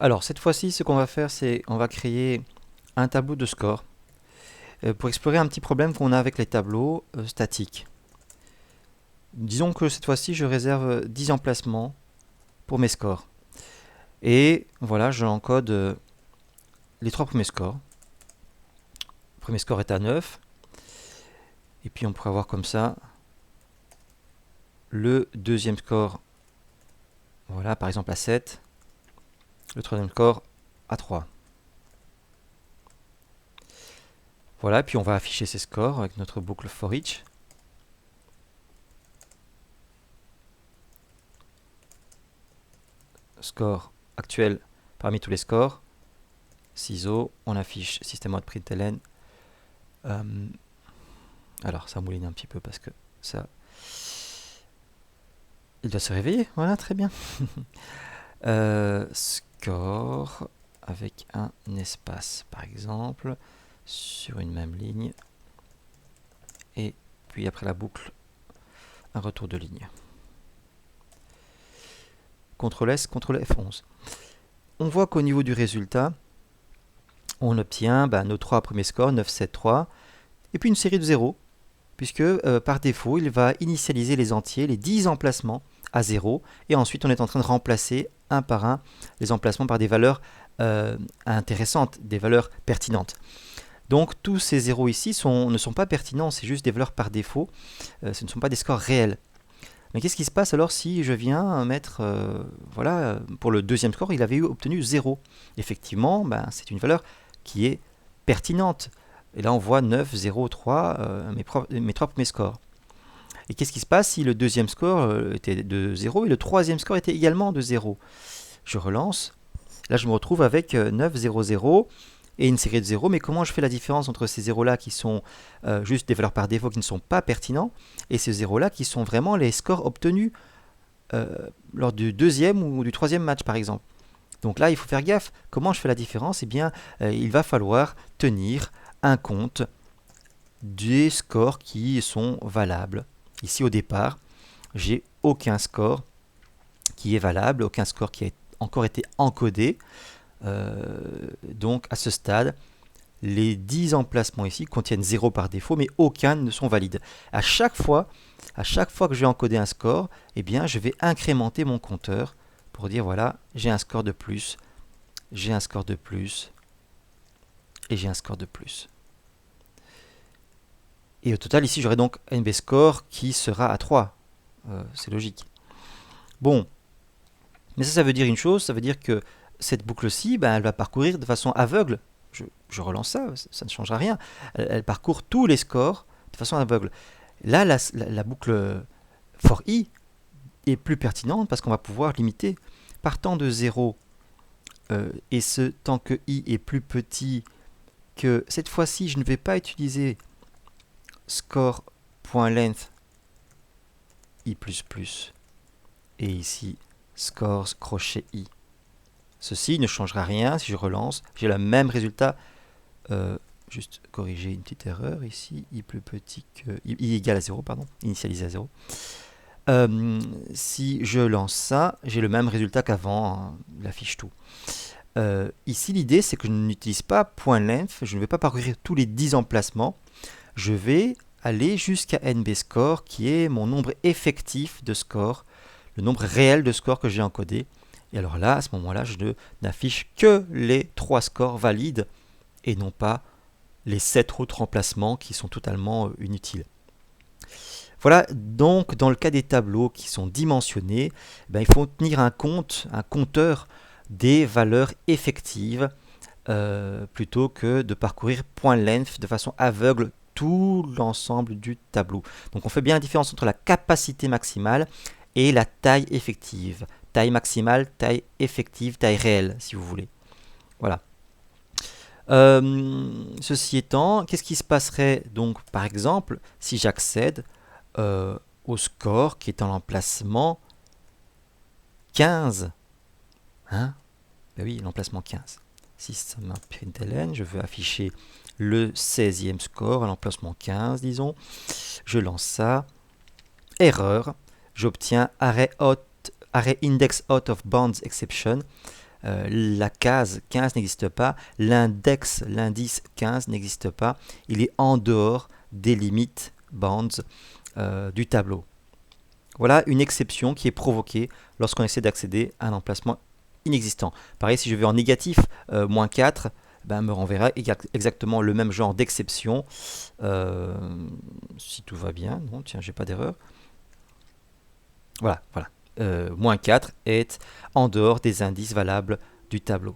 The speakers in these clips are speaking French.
Alors, cette fois-ci, ce qu'on va faire, c'est on va créer un tableau de score pour explorer un petit problème qu'on a avec les tableaux statiques. Disons que cette fois-ci, je réserve 10 emplacements pour mes scores. Et voilà, je encode les trois premiers scores. Le premier score est à 9. Et puis on pourrait avoir comme ça le deuxième score, voilà, par exemple à 7. Le troisième score à 3. Voilà, puis on va afficher ces scores avec notre boucle for each. Score actuel parmi tous les scores. Ciseaux, on affiche system.println. Alors ça mouline un petit peu parce que ça... Il doit se réveiller, voilà, très bien. Score avec un espace, par exemple, sur une même ligne. Et puis après la boucle, un retour de ligne. CTRL S, CTRL F11. On voit qu'au niveau du résultat, on obtient nos trois premiers scores, 9, 7, 3, et puis une série de 0, puisque par défaut, il va initialiser les entiers, les 10 emplacements à 0, et ensuite on est en train de remplacer un par un les emplacements par des valeurs intéressantes, des valeurs pertinentes. Donc tous ces zéros ici ne sont pas pertinents, c'est juste des valeurs par défaut, ce ne sont pas des scores réels. Mais qu'est-ce qui se passe alors si je viens mettre, voilà, pour le deuxième score, il avait obtenu 0. Effectivement, c'est une valeur qui est pertinente. Et là, on voit 9, 0, 3, mes trois premiers scores. Et qu'est-ce qui se passe si le deuxième score était de 0 et le troisième score était également de 0? Je relance. Là, je me retrouve avec 9, 0, 0 et une série de 0. Mais comment je fais la différence entre ces 0-là qui sont juste des valeurs par défaut qui ne sont pas pertinents et ces 0-là qui sont vraiment les scores obtenus lors du deuxième ou du troisième match, par exemple? Donc là, il faut faire gaffe. Comment je fais la différence? Eh bien, il va falloir tenir un compte des scores qui sont valables. Ici, au départ, j'ai aucun score qui est valable, aucun score qui a encore été encodé. Donc, à ce stade, les 10 emplacements ici contiennent 0 par défaut, mais aucun ne sont valides. À chaque fois que je vais encoder un score, eh bien, je vais incrémenter mon compteur pour dire, voilà, j'ai un score de plus, j'ai un score de plus, et j'ai un score de plus. Et au total, ici, j'aurai donc NB score qui sera à 3. C'est logique. Bon, mais ça veut dire une chose, ça veut dire que cette boucle-ci, elle va parcourir de façon aveugle. Je relance ça, ça ne changera rien. Elle parcourt tous les scores de façon aveugle. Là, la boucle for i est plus pertinente parce qu'on va pouvoir limiter. Partant de 0, et ce tant que i est plus petit que... Cette fois-ci, je ne vais pas utiliser score.length i++, et ici scores crochet i. Ceci ne changera rien si je relance. J'ai le même résultat. Juste corriger une petite erreur ici. I plus petit que... I égale à 0, pardon. Initialisé à 0. Si je lance ça, j'ai le même résultat qu'avant. Hein, il affiche tout. Ici, l'idée, c'est que je n'utilise pas .length. Je ne vais pas parcourir tous les 10 emplacements. Je vais aller jusqu'à nbScore, qui est mon nombre effectif de scores, le nombre réel de scores que j'ai encodé. Et alors là, à ce moment-là, je n'affiche que les 3 scores valides et non pas les 7 autres emplacements qui sont totalement inutiles. Voilà, donc dans le cas des tableaux qui sont dimensionnés, il faut tenir un compteur des valeurs effectives plutôt que de parcourir .length de façon aveugle tout l'ensemble du tableau. Donc on fait bien la différence entre la capacité maximale et la taille effective. Taille maximale, taille effective, taille réelle, si vous voulez. Voilà. Ceci étant, qu'est-ce qui se passerait donc, par exemple, si j'accède au score qui est en l'emplacement 15? Hein? Ben oui, l'emplacement 15. System.println, je veux afficher le 16e score à l'emplacement 15, disons. Je lance ça. Erreur. J'obtiens array index out of bounds exception. La case 15 n'existe pas, l'indice 15 n'existe pas, il est en dehors des limites bounds du tableau. Voilà une exception qui est provoquée lorsqu'on essaie d'accéder à un emplacement inexistant. Pareil, si je vais en négatif, moins 4, ben, me renverra exactement le même genre d'exception. Si tout va bien, non, tiens, j'ai pas d'erreur. Voilà, voilà. Moins 4 est en dehors des indices valables du tableau.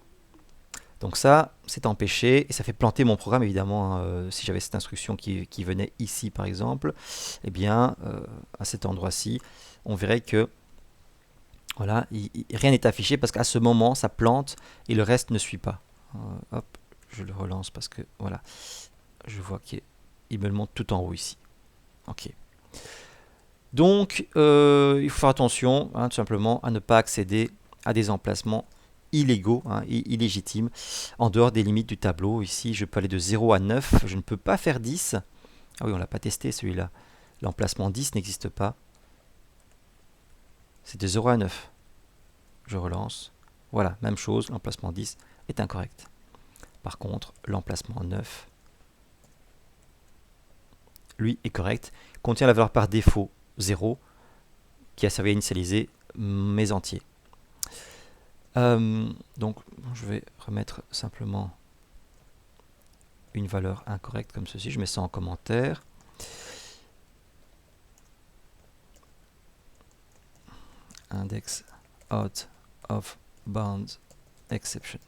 Donc ça, c'est empêché et ça fait planter mon programme évidemment. Si j'avais cette instruction qui venait ici par exemple, eh bien à cet endroit-ci, on verrait que voilà, rien n'est affiché parce qu'à ce moment, ça plante et le reste ne suit pas. Hop, je le relance parce que voilà, je vois qu'il me le montre tout en haut ici. Ok. Donc, il faut faire attention, hein, tout simplement, à ne pas accéder à des emplacements illégaux, hein, illégitimes, en dehors des limites du tableau. Ici, je peux aller de 0 à 9, je ne peux pas faire 10. Ah oui, on ne l'a pas testé celui-là. L'emplacement 10 n'existe pas. C'est de 0 à 9. Je relance. Voilà, même chose, l'emplacement 10 est incorrect. Par contre, l'emplacement 9, lui, est correct. Contient la valeur par défaut 0, qui a servi à initialiser mes entiers. Donc, je vais remettre simplement une valeur incorrecte comme ceci. Je mets ça en commentaire. Index out of bounds exception.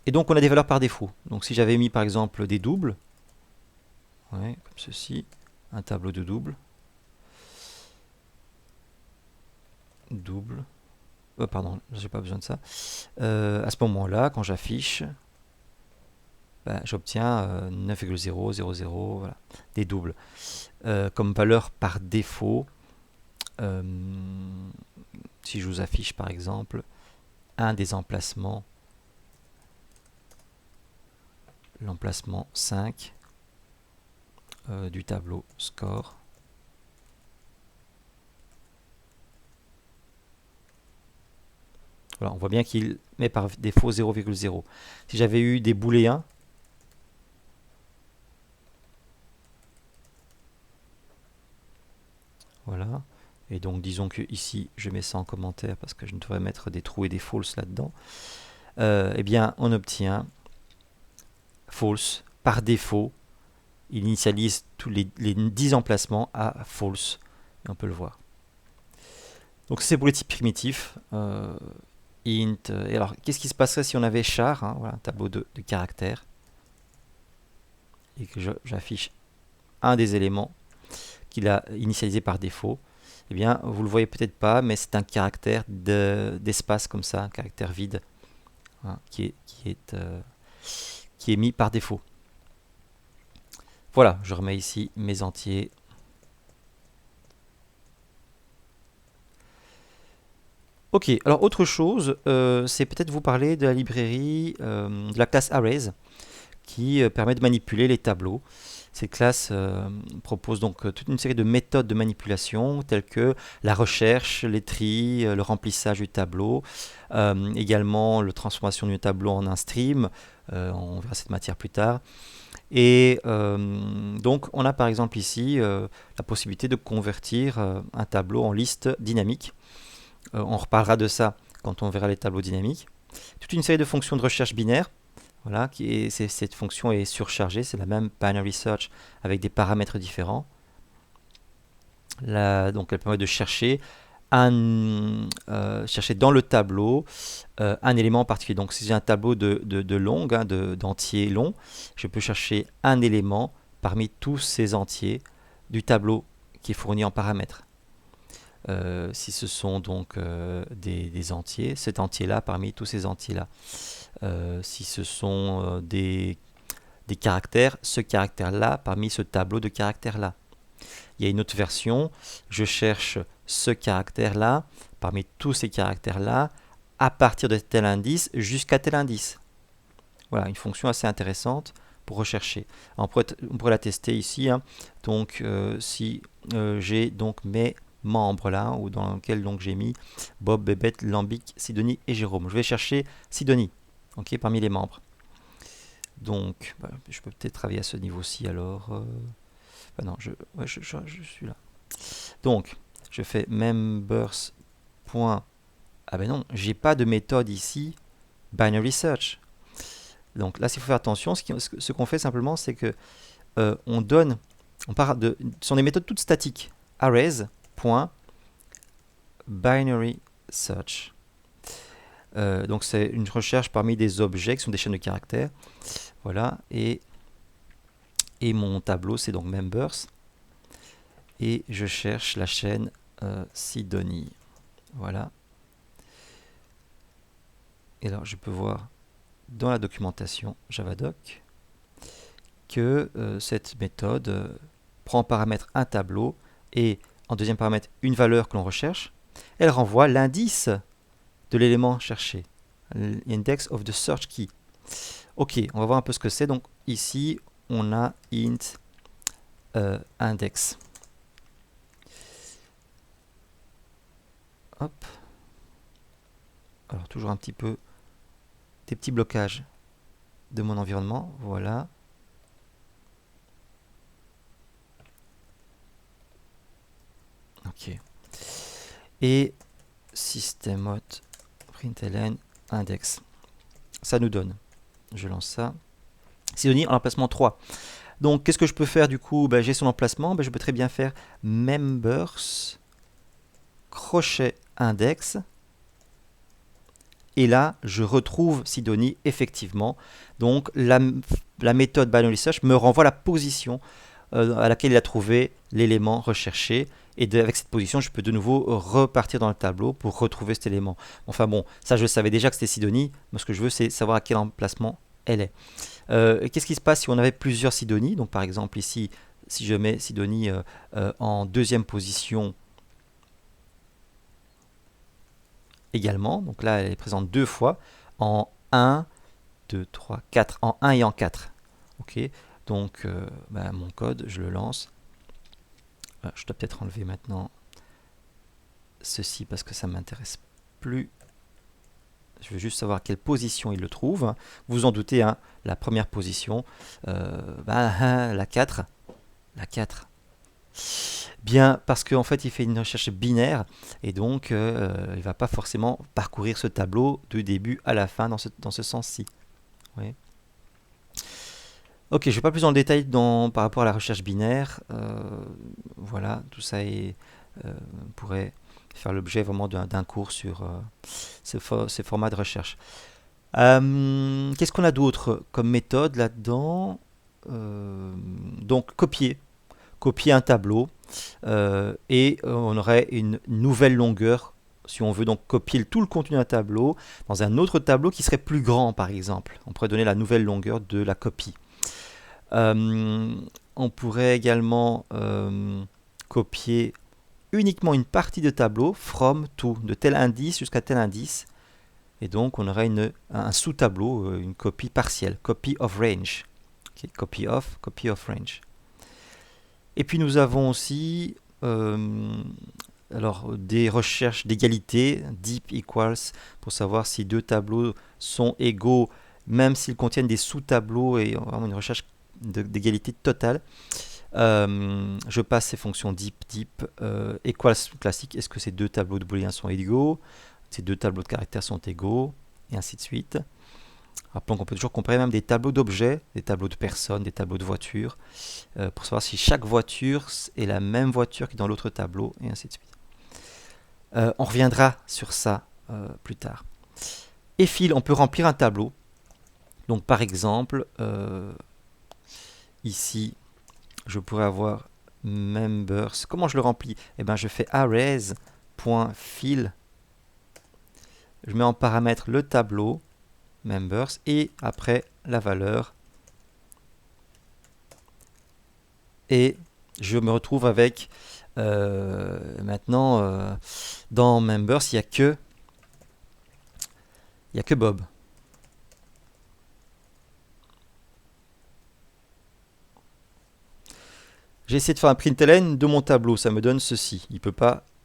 Et donc, on a des valeurs par défaut. Donc, si j'avais mis par exemple des doubles, ouais, comme ceci, un tableau de doubles, double. Pardon, j'ai pas besoin de ça. À ce moment-là, quand j'affiche, ben, j'obtiens 9,000, voilà, des doubles. Comme valeur par défaut, si je vous affiche par exemple un des emplacements, l'emplacement 5 du tableau score, voilà, on voit bien qu'il met par défaut 0,0. Si j'avais eu des booléens, voilà, et donc disons que ici je mets ça en commentaire parce que je ne devrais mettre des trous et des false là-dedans, eh bien on obtient false par défaut. Il initialise tous les 10 emplacements à false, et on peut le voir. Donc c'est pour les types primitifs. Int. Et alors, qu'est-ce qui se passerait si on avait char, hein, voilà, un tableau de caractères, et que j'affiche un des éléments qu'il a initialisé par défaut? Eh bien, vous le voyez peut-être pas, mais c'est un caractère d'espace comme ça, un caractère vide, hein, qui est mis par défaut. Voilà, je remets ici mes entiers. Ok, alors autre chose, c'est peut-être vous parler de la librairie de la classe Arrays qui permet de manipuler les tableaux. Cette classe propose donc toute une série de méthodes de manipulation telles que la recherche, les tris, le remplissage du tableau, également la transformation du tableau en un stream, on verra cette matière plus tard. Et donc on a par exemple ici la possibilité de convertir un tableau en liste dynamique. On reparlera de ça quand on verra les tableaux dynamiques. Toute une série de fonctions de recherche binaire. Voilà, cette fonction est surchargée, c'est la même binary search avec des paramètres différents. Donc elle permet de chercher chercher dans le tableau un élément en particulier. Donc si j'ai un tableau de long, hein, d'entiers longs, je peux chercher un élément parmi tous ces entiers du tableau qui est fourni en paramètres. Si ce sont donc des entiers, cet entier-là parmi tous ces entiers-là. Si ce sont des caractères, ce caractère-là parmi ce tableau de caractères-là. Il y a une autre version, je cherche ce caractère-là parmi tous ces caractères-là à partir de tel indice jusqu'à tel indice. Voilà, une fonction assez intéressante pour rechercher. Alors, on pourrait la tester ici. Hein. Donc, si j'ai donc mes membres là, ou dans lequel donc j'ai mis Bob, Bébête, Lambic, Sidonie et Jérôme. Je vais chercher Sidonie, ok, parmi les membres. Donc, bah, je peux peut-être travailler à ce niveau-ci alors. Ah non, ouais, je suis là. Donc, je fais members. Ah ben non, j'ai pas de méthode ici binary search. Donc là, s'il faut faire attention, ce qu'on fait simplement, c'est que on donne, on part de, ce sont des méthodes toutes statiques. Arrays.binary search. Donc c'est une recherche parmi des objets qui sont des chaînes de caractères. Voilà, et mon tableau, c'est donc members. Et je cherche la chaîne Sidonie. Voilà. Et alors, je peux voir dans la documentation Javadoc que cette méthode prend en paramètre un tableau et en deuxième paramètre une valeur que l'on recherche. Elle renvoie l'indice de l'élément cherché, l'index of the search key. Ok, on va voir un peu ce que c'est. Donc ici, on a int index. Hop. Alors toujours un petit peu des petits blocages de mon environnement. Voilà. Ok. Et system out println index. Ça nous donne. Je lance ça. Sidonie en emplacement 3. Donc qu'est-ce que je peux faire du coup? J'ai son emplacement. Je peux très bien faire members crochet index. Et là, je retrouve Sidonie effectivement. Donc la méthode binary search me renvoie la position à laquelle il a trouvé l'élément recherché. Et avec cette position, je peux de nouveau repartir dans le tableau pour retrouver cet élément. Enfin bon, ça je savais déjà que c'était Sidonie. Mais ce que je veux, c'est savoir à quel emplacement elle est. Qu'est-ce qui se passe si on avait plusieurs Sidonies? Donc par exemple ici, si je mets Sidonie en deuxième position également. Donc là, elle est présente deux fois en 1, 2, 3, 4. En 1 et en 4. Ok. Donc mon code, je le lance. Je dois peut-être enlever maintenant ceci parce que ça ne m'intéresse plus. Je veux juste savoir à quelle position il le trouve. Vous vous en doutez, hein, la première position, la 4. La 4. Bien, parce qu'en fait, il fait une recherche binaire et donc il ne va pas forcément parcourir ce tableau du début à la fin dans ce sens-ci. Oui. Ok, je ne vais pas plus dans le détail par rapport à la recherche binaire. Voilà, tout ça pourrait faire l'objet vraiment d'un cours sur ces formats de recherche. Qu'est-ce qu'on a d'autre comme méthode là-dedans? Donc, copier un tableau et on aurait une nouvelle longueur si on veut donc copier tout le contenu d'un tableau dans un autre tableau qui serait plus grand par exemple. On pourrait donner la nouvelle longueur de la copie. On pourrait également copier uniquement une partie de tableau from to, de tel indice jusqu'à tel indice. Et donc on aurait un sous-tableau, une copie partielle, copy of range. Okay, copy of range. Et puis nous avons aussi des recherches d'égalité, deep equals, pour savoir si deux tableaux sont égaux, même s'ils contiennent des sous-tableaux, et vraiment une recherche d'égalité totale. Je passe ces fonctions deep, equals classique. Est-ce que ces deux tableaux de booléens sont égaux? Ces deux tableaux de caractères sont égaux, et ainsi de suite. Rappelons qu'on peut toujours comparer même des tableaux d'objets, des tableaux de personnes, des tableaux de voitures, pour savoir si chaque voiture est la même voiture que dans l'autre tableau, et ainsi de suite. On reviendra sur ça plus tard. Et fil, on peut remplir un tableau. Donc par exemple, ici, je pourrais avoir members. Comment je le remplis? Je fais arrays.fill. Je mets en paramètre le tableau members et après la valeur. Et je me retrouve avec maintenant dans members, il n'y a que Bob. J'ai essayé de faire un println de mon tableau, ça me donne ceci. Il ne peut pas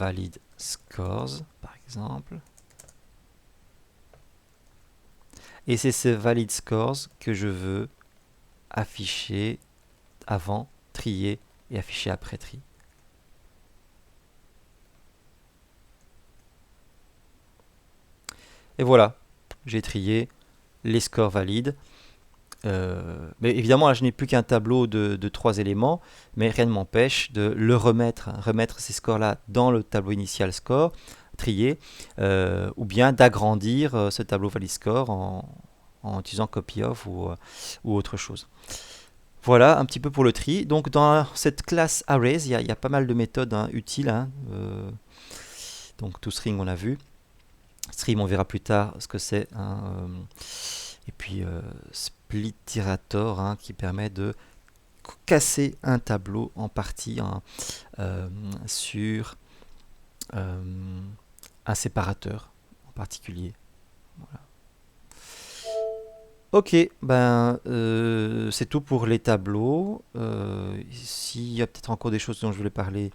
valid scores, par exemple. Et c'est ce valid scores que je veux afficher avant, trier et afficher après tri. Et voilà, j'ai trié les scores valides. Mais évidemment, là, je n'ai plus qu'un tableau de 3 éléments, mais rien ne m'empêche de le remettre ces scores-là dans le tableau initial score, trier, ou bien d'agrandir ce tableau valid score en utilisant copy-off ou autre chose. Voilà un petit peu pour le tri. Donc dans cette classe arrays, il y a pas mal de méthodes utiles. Donc toString on a vu. Stream on verra plus tard ce que c'est. Et puis splitirator qui permet de casser un tableau en partie sur un séparateur en particulier. Voilà. Ok, c'est tout pour les tableaux. S'il y a peut-être encore des choses dont je voulais parler,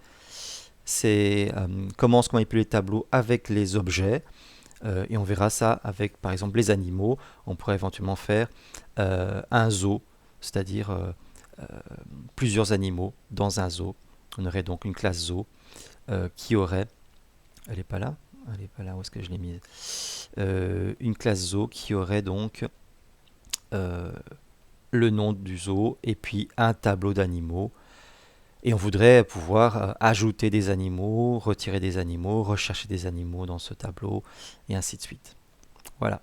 c'est comment on manipuler les tableaux avec les objets. Et on verra ça avec par exemple les animaux. On pourrait éventuellement faire un zoo, c'est-à-dire plusieurs animaux dans un zoo. On aurait donc une classe zoo qui aurait... Elle n'est pas là? Elle n'est pas là, où est-ce que je l'ai mise? Une classe zoo qui aurait donc le nom du zoo et puis un tableau d'animaux. Et on voudrait pouvoir ajouter des animaux, retirer des animaux, rechercher des animaux dans ce tableau, et ainsi de suite. Voilà.